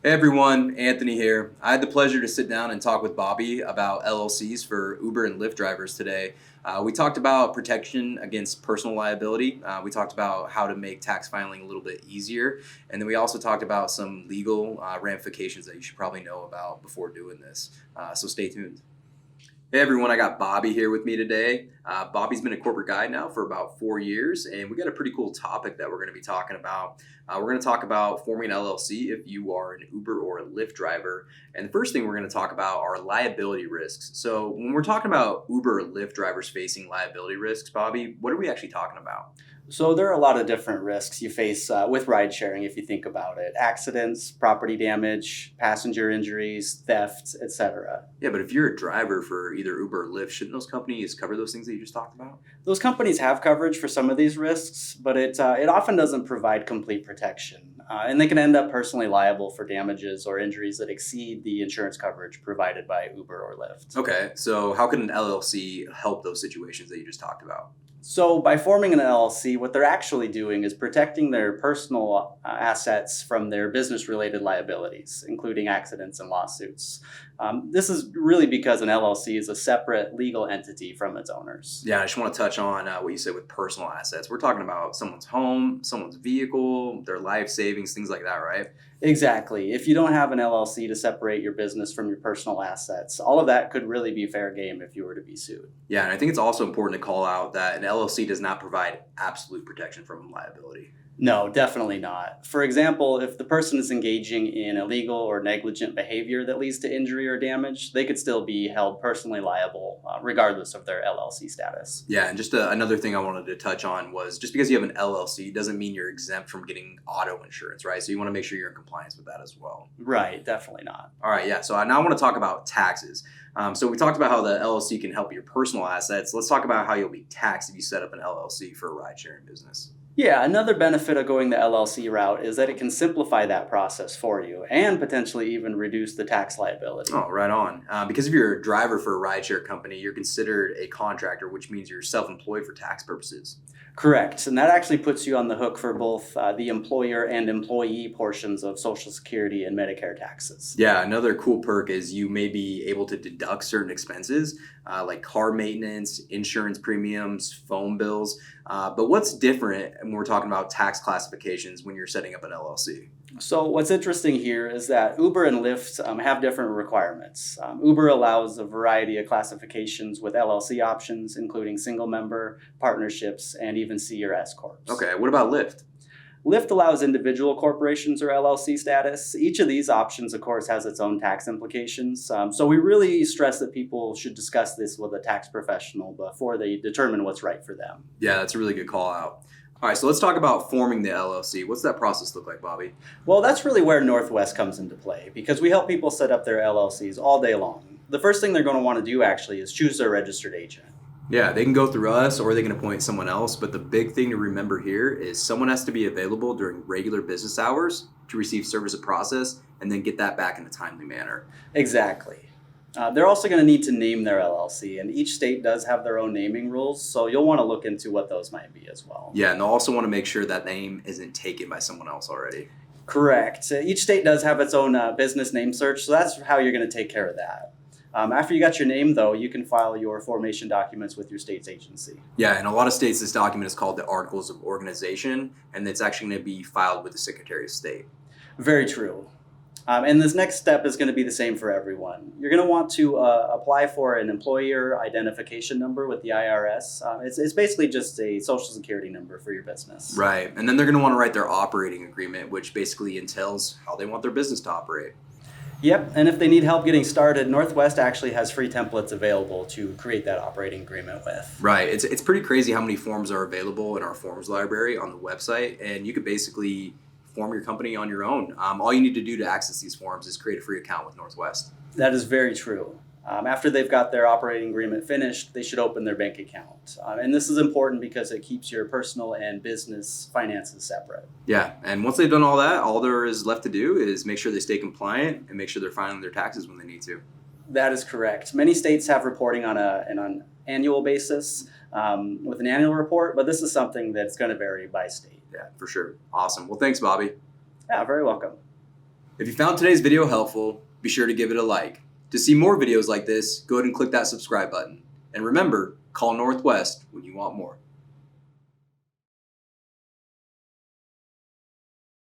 Hey everyone, Anthony here. I had the pleasure to sit down and talk with Bobby about LLCs for Uber and Lyft drivers today. We talked about protection against personal liability. We talked about how to make tax filing a little bit easier. And then we also talked about some legal ramifications that you should probably know about before doing this. So stay tuned. Hey everyone, I got Bobby here with me today. Bobby's been a corporate guide now for about 4 years, and we got a pretty cool topic that we're going to be talking about. We're going to talk about forming an LLC if you are an Uber or a Lyft driver. And the first thing we're going to talk about are liability risks. So when we're talking about Uber or Lyft drivers facing liability risks, Bobby, what are we actually talking about? So there are a lot of different risks you face with ride sharing if you think about it. Accidents, property damage, passenger injuries, theft, etc. Yeah, but if you're a driver for either Uber or Lyft, shouldn't those companies cover those things that you just talked about? Those companies have coverage for some of these risks, but it often doesn't provide complete protection. And they can end up personally liable for damages or injuries that exceed the insurance coverage provided by Uber or Lyft. Okay, so how can an LLC help those situations that you just talked about? So, by forming an LLC, what they're actually doing is protecting their personal assets from their business related liabilities, including accidents and lawsuits. This is really because an LLC is a separate legal entity from its owners. Yeah, I just want to touch on what you said with personal assets. We're talking about someone's home, someone's vehicle, their life savings, things like that, right? Exactly. If you don't have an LLC to separate your business from your personal assets, all of that could really be fair game if you were to be sued. Yeah, and I think it's also important to call out that an LLC does not provide absolute protection from liability. No, definitely not. For example, if the person is engaging in illegal or negligent behavior that leads to injury or damage, they could still be held personally liable, regardless of their LLC status. Yeah, and just another thing I wanted to touch on was just because you have an LLC doesn't mean you're exempt from getting auto insurance, right? So you want to make sure you're in compliance with that as well. Right, definitely not. All right, yeah. So now I want to talk about taxes. So we talked about how the LLC can help your personal assets. Let's talk about how you'll be taxed if you set up an LLC for a ride sharing business. Yeah, another benefit of going the LLC route is that it can simplify that process for you and potentially even reduce the tax liability. Oh, right on. Because if you're a driver for a rideshare company, you're considered a contractor, which means you're self-employed for tax purposes. Correct. And that actually puts you on the hook for both the employer and employee portions of Social Security and Medicare taxes. Yeah, another cool perk is you may be able to deduct certain expenses like car maintenance, insurance premiums, phone bills. But what's different when we're talking about tax classifications when you're setting up an LLC? So what's interesting here is that Uber and Lyft have different requirements. Uber allows a variety of classifications with LLC options, including single member, partnerships, and even C or S corps. Okay, what about Lyft? Lyft allows individual corporations or LLC status. Each of these options, of course, has its own tax implications. So we really stress that people should discuss this with a tax professional before they determine what's right for them. Yeah, that's a really good call out. All right, so let's talk about forming the LLC. What's that process look like, Bobby? Well, that's really where Northwest comes into play because we help people set up their LLCs all day long. The first thing they're going to want to do actually is choose their registered agent. Yeah, they can go through us or they can appoint someone else. But the big thing to remember here is someone has to be available during regular business hours to receive service of process and then get that back in a timely manner. Exactly. They're also going to need to name their LLC, and each state does have their own naming rules, so you'll want to look into what those might be as well. Yeah, and they'll also want to make sure that name isn't taken by someone else already. Correct. Each state does have its own business name search, so that's how you're going to take care of that. After you got your name, though, you can file your formation documents with your state's agency. Yeah, in a lot of states, this document is called the Articles of Organization, and it's actually going to be filed with the Secretary of State. Very true. And this next step is going to be the same for everyone. You're going to want to apply for an employer identification number with the IRS. It's basically just a social security number for your business. Right, and then they're going to want to write their operating agreement, which basically entails how they want their business to operate. Yep, and if they need help getting started, Northwest actually has free templates available to create that operating agreement with. Right, it's pretty crazy how many forms are available in our forms library on the website, and you could basically form your company on your own. All you need to do to access these forms is create a free account with Northwest. That is very true. After they've got their operating agreement finished, they should open their bank account. And this is important because it keeps your personal and business finances separate. Yeah, and once they've done all that, all there is left to do is make sure they stay compliant and make sure they're filing their taxes when they need to. That is correct. Many states have reporting on an annual basis with an annual report, but this is something that's going to vary by state. Yeah, for sure. Awesome. Well, thanks, Bobby. Yeah, very welcome. If you found today's video helpful, be sure to give it a like. To see more videos like this, go ahead and click that subscribe button. And remember, call Northwest when you want more.